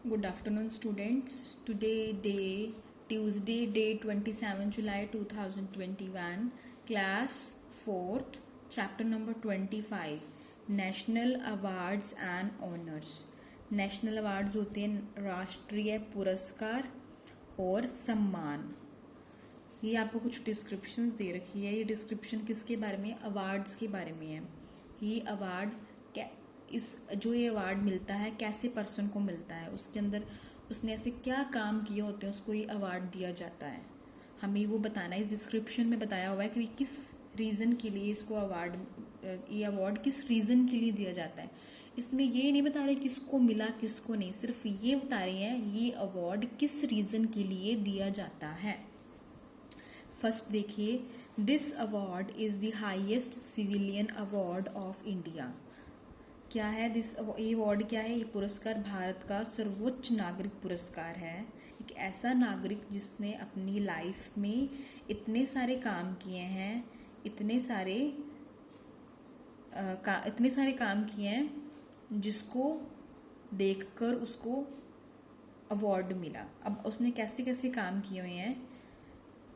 Good afternoon, students. Today, Tuesday, date 27 July 2021, class 4th, chapter number 25, National Awards and Honors. National awards होते हैं राष्ट्रीय पुरस्कार और सम्मान। ये आपको कुछ डिस्क्रिप्शंस दे रखी है। ये डिस्क्रिप्शन किसके बारे में? अवार्ड्स के बारे में है। ये अवार्ड जो ये अवार्ड मिलता है कैसे पर्सन को मिलता है, उसके अंदर उसने ऐसे क्या काम किए होते हैं, उसको ये अवार्ड दिया जाता है। हमें वो बताना है। इस डिस्क्रिप्शन में बताया हुआ है कि किस रीज़न के लिए इसको ये अवार्ड किस रीज़न के लिए दिया जाता है। इसमें ये नहीं बता रहे किसको मिला किसको नहीं, सिर्फ ये बता रहे हैं ये अवार्ड किस रीज़न के लिए दिया जाता है। फर्स्ट देखिए, this award is the highest civilian award of India. क्या है ये अवार्ड क्या है? ये पुरस्कार भारत का सर्वोच्च नागरिक पुरस्कार है। एक ऐसा नागरिक जिसने अपनी लाइफ में इतने सारे काम किए हैं, इतने सारे काम किए हैं जिसको देखकर उसको अवार्ड मिला। अब उसने कैसे कैसे काम किए हुए हैं?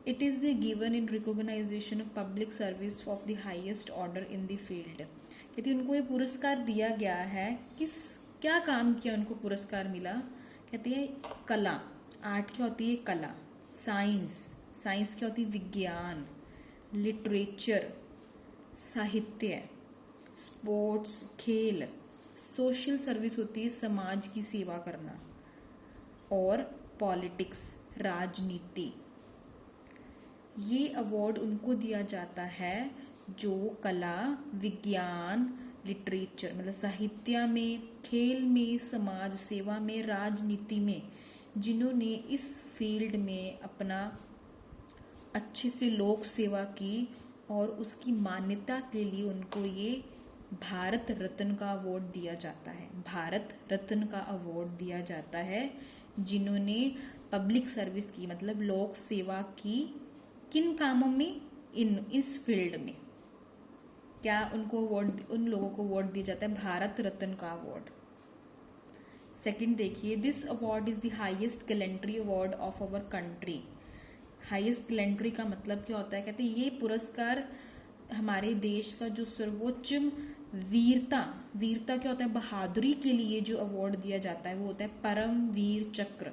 It is the given in recognisation of public service of the highest order in the field. कहती उनको ये पुरस्कार दिया गया है। क्या काम किया उनको पुरस्कार मिला? कहती है कला। आर्ट क्या होती है? कला। साइंस क्या होती है? विज्ञान। लिटरेचर साहित्य। स्पोर्ट्स खेल। सोशल सर्विस होती है समाज की सेवा करना। और पॉलिटिक्स राजनीति। ये अवार्ड उनको दिया जाता है जो कला, विज्ञान, लिटरेचर मतलब साहित्य में, खेल में, समाज सेवा में, राजनीति में, जिन्होंने इस फील्ड में अपना अच्छे से लोक सेवा की और उसकी मान्यता के लिए उनको ये भारत रत्न का अवार्ड दिया जाता है। भारत रत्न का अवार्ड दिया जाता है जिन्होंने पब्लिक सर्विस की मतलब लोक सेवा की। किन कामों में? इस फील्ड में। क्या उनको अवार्ड, उन लोगों को अवार्ड दिया जाता है भारत रत्न का अवार्ड। सेकंड देखिए, this award is the highest gallantry award of our country. Highest gallantry का मतलब क्या होता है? कहते हैं ये पुरस्कार हमारे देश का जो सर्वोच्च वीरता क्या होता है? बहादुरी के लिए जो अवार्ड दिया जाता है वो होता है परम वीर चक्र।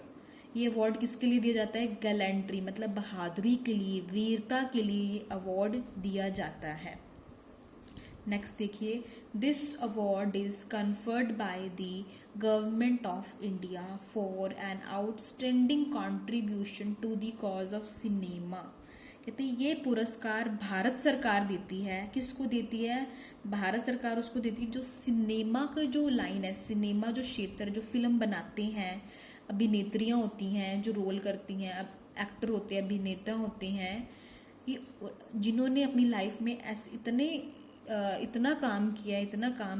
ये अवार्ड किसके लिए दिया जाता है? गैलेंट्री मतलब बहादुरी के लिए, वीरता के लिए ये अवार्ड दिया जाता है। नेक्स्ट देखिए, this award is conferred by the government of India for an outstanding contribution to the cause of cinema. कहते हैं ये पुरस्कार भारत सरकार देती है। किसको देती है? भारत सरकार उसको देती है जो सिनेमा का जो लाइन है, सिनेमा जो क्षेत्र, जो फिल्म बनाते हैं, अभिनेत्रियां होती हैं जो रोल करती हैं, अब एक्टर होते हैं, अभिनेता होते हैं, ये जिन्होंने अपनी लाइफ में ऐसे इतना काम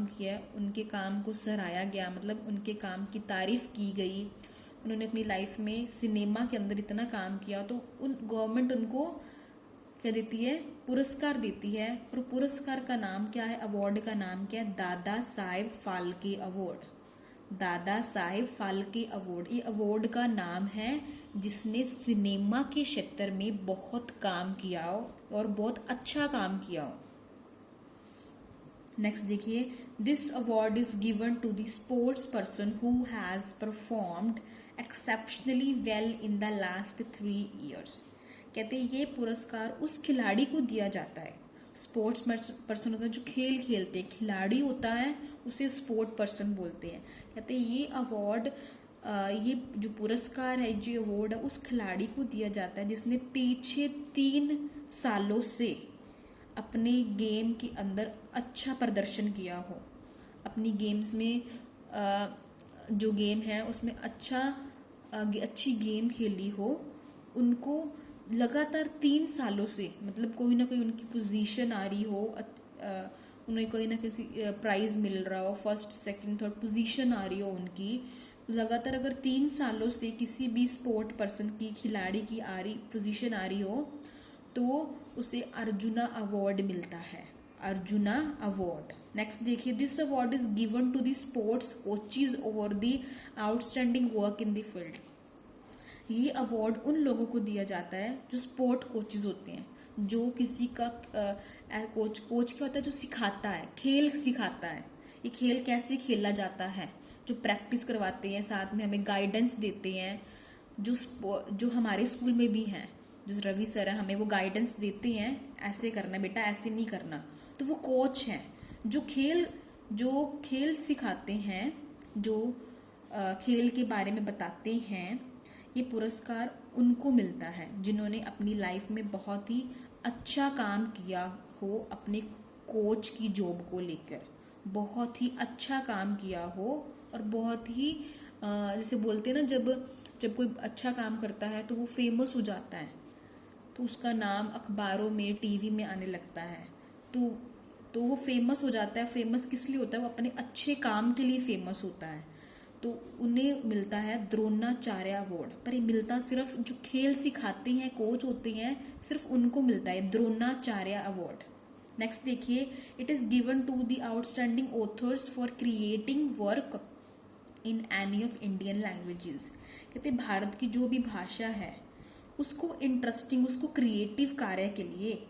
किया, उनके काम को सराहा गया, मतलब उनके काम की तारीफ की गई। उन्होंने अपनी लाइफ में सिनेमा के अंदर इतना काम किया तो गवर्नमेंट उनको क्या देती है? पुरस्कार देती है। और पुरस्कार का नाम क्या है? अवार्ड का नाम क्या है? दादा साहेब फाल्के अवार्ड। दादा साहेब फाल्के अवार्ड ये अवार्ड का नाम है जिसने सिनेमा के क्षेत्र में बहुत काम किया हो और बहुत अच्छा काम किया हो। नेक्स्ट देखिए, this award is given to the sports person who has performed exceptionally well in the last 3 years। कहते हैं ये पुरस्कार उस खिलाड़ी को दिया जाता है। स्पोर्ट्स पर्सन होता है जो खेल खेलते हैं, खिलाड़ी होता है उसे स्पोर्ट पर्सन बोलते हैं। कहते हैं ये अवार्ड, ये जो पुरस्कार है, जो अवार्ड है उस खिलाड़ी को दिया जाता है जिसने पीछे 3 सालों से अपने गेम के अंदर अच्छा प्रदर्शन किया हो, अपनी गेम्स में जो गेम है उसमें अच्छी गेम खेली हो। उनको लगातार 3 सालों से मतलब कोई ना कोई उनकी पोजीशन आ रही हो, उन्हें कोई ना किसी प्राइज मिल रहा हो, फर्स्ट सेकंड थर्ड पोजीशन आ रही हो उनकी। लगातार अगर 3 सालों से किसी भी स्पोर्ट पर्सन की, खिलाड़ी की पोजीशन आ रही हो तो उसे अर्जुना अवार्ड मिलता है। अर्जुना अवार्ड। नेक्स्ट देखिए, this award is given to the sports coaches over the outstanding work in the field. ये अवार्ड उन लोगों को दिया जाता है जो स्पोर्ट कोचेज होते हैं, जो किसी का कोच क्या होता है, जो सिखाता है, खेल सिखाता है, ये खेल कैसे खेला जाता है, जो प्रैक्टिस करवाते हैं, साथ में हमें गाइडेंस देते हैं, जो हमारे स्कूल में भी हैं, जो रवि सर है, हमें वो गाइडेंस देते हैं, ऐसे करना बेटा, ऐसे नहीं करना। तो वो कोच हैं जो खेल सिखाते हैं, जो खेल के बारे में बताते हैं। ये पुरस्कार उनको मिलता है जिन्होंने अपनी लाइफ में बहुत ही अच्छा काम किया हो, अपने कोच की जॉब को लेकर बहुत ही अच्छा काम किया हो, और बहुत ही जैसे बोलते हैं ना, जब कोई अच्छा काम करता है तो वो फेमस हो जाता है, तो उसका नाम अखबारों में, टीवी में आने लगता है, तो वो फेमस हो जाता है। फेमस किस लिए होता है? वो अपने अच्छे काम के लिए फेमस होता है। तो उन्हें मिलता है द्रोणाचार्य अवार्ड। पर ये मिलता सिर्फ जो खेल सिखाते हैं, कोच होते हैं, सिर्फ उनको मिलता है द्रोणाचार्य अवार्ड। नेक्स्ट देखिए, it is given to the outstanding authors for creating work in any of Indian languages. कहते भारत की जो भी भाषा है उसको इंटरेस्टिंग, उसको क्रिएटिव कार्य के लिए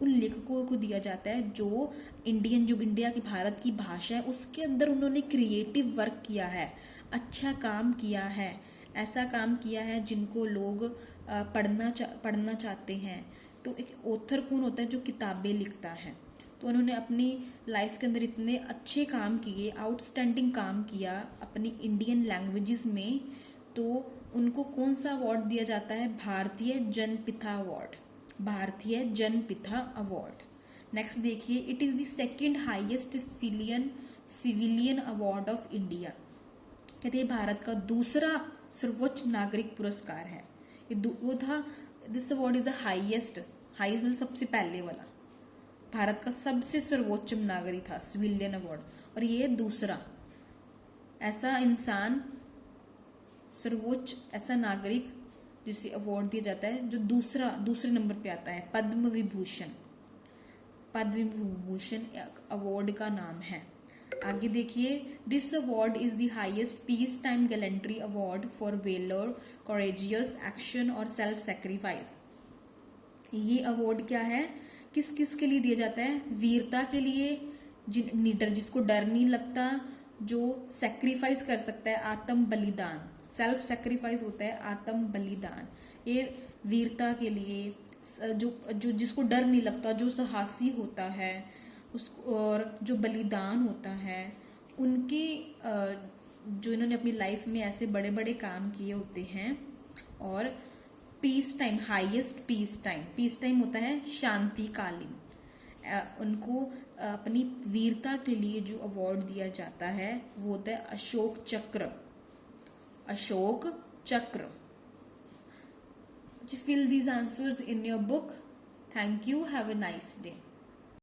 उन लेखकों को दिया जाता है जो इंडिया की, भारत की भाषा है उसके अंदर उन्होंने क्रिएटिव वर्क किया है, अच्छा काम किया है, ऐसा काम किया है जिनको लोग पढ़ना चाहते हैं। तो एक ऑथर कौन होता है? जो किताबें लिखता है। तो उन्होंने अपनी लाइफ के अंदर इतने अच्छे काम किए, आउटस्टैंडिंग काम किया अपनी इंडियन लैंग्वेजेस में, तो उनको कौन सा अवार्ड दिया जाता है? भारतीय जनपिता अवार्ड, भारतीय जनपिता अवार्ड। नेक्स्ट देखिए, it is the second highest civilian award of India. कहते हैं भारत का दूसरा सर्वोच्च नागरिक पुरस्कार है। वो था, this award is the highest मतलब सबसे पहले वाला, भारत का सबसे सर्वोच्च नागरिक था सिविलियन अवार्ड, और ये दूसरा ऐसा इंसान, सर्वोच्च ऐसा नागरिक जिसे अवार्ड दिया जाता है जो दूसरे नंबर पे आता है, पद्म विभूषण अवार्ड का नाम है। आगे देखिए, this award is the highest peace time gallantry award for valour, courageous action और सेल्फ सेक्रीफाइस। ये अवार्ड क्या है, किस किस के लिए दिया जाता है? वीरता के लिए, जिसको डर नहीं लगता, जो सेक्रीफाइस कर सकता है, आत्म बलिदान, सेल्फ सेक्रीफाइस होता है आत्म बलिदान। ये वीरता के लिए, जो जिसको डर नहीं लगता, जो साहसी होता है उसको, और जो बलिदान होता है, उनके जो इन्होंने अपनी लाइफ में ऐसे बड़े बड़े काम किए होते हैं। और peace time, highest peace time होता है शांतिकालीन। उनको अपनी वीरता के लिए जो अवार्ड दिया जाता है वो होता है अशोक चक्र। Fill these answers in your book. Thank you. Have a nice day.